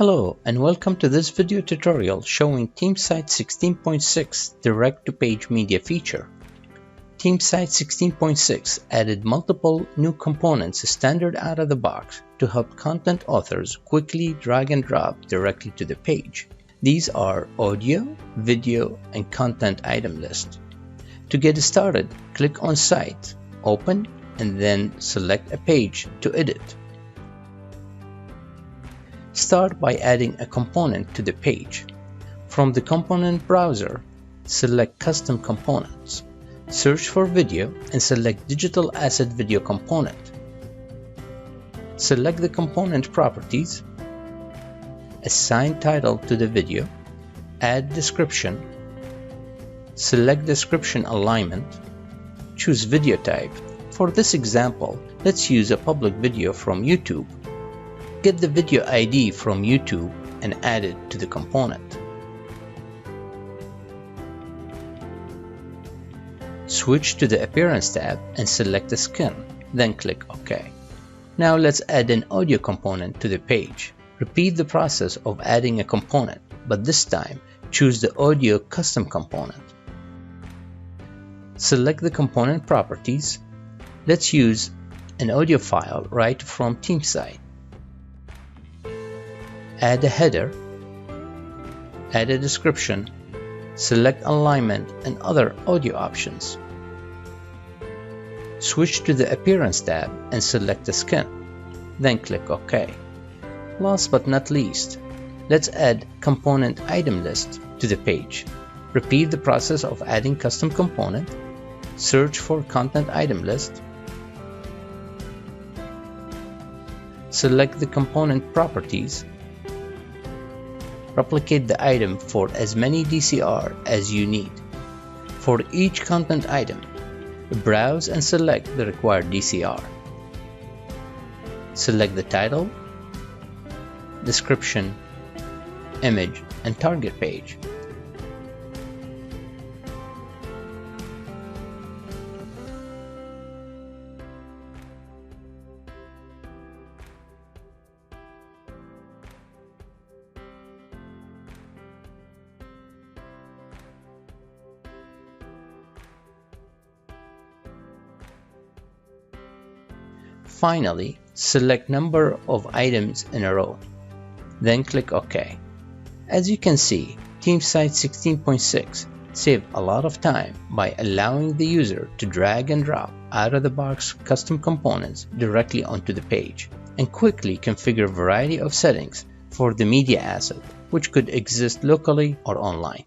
Hello and welcome to this video tutorial showing Teamsite 16.6 direct-to-page media feature. Teamsite 16.6 added multiple new components standard out of the box to help content authors quickly drag and drop directly to the page. These are audio, video, and content item list. To get started, click on Site, Open, and then select a page to edit. Start by adding a component to the page. From the component browser, select Custom Components. Search for Video and select Digital Asset Video Component. Select the component properties. Assign title to the video. Add description. Select description alignment. Choose video type. For this example, let's use a public video from YouTube. Get the video ID from YouTube and add it to the component. Switch to the Appearance tab and select the skin, then click OK. Now let's add an audio component to the page. Repeat the process of adding a component, but this time choose the Audio Custom component. Select the component properties. Let's use an audio file right from Teamsite. Add a header, add a description, select alignment and other audio options. Switch to the Appearance tab and select the skin, then click OK. Last but not least, let's add component item list to the page. Repeat the process of adding custom component, search for content item list, select the component properties, replicate the item for as many DCR as you need. For each content item, browse and select the required DCR. Select the title, description, image, and target page. Finally, select number of items in a row, then click OK. As you can see, Teamsite 16.6 saved a lot of time by allowing the user to drag and drop out-of-the-box custom components directly onto the page and quickly configure a variety of settings for the media asset, which could exist locally or online.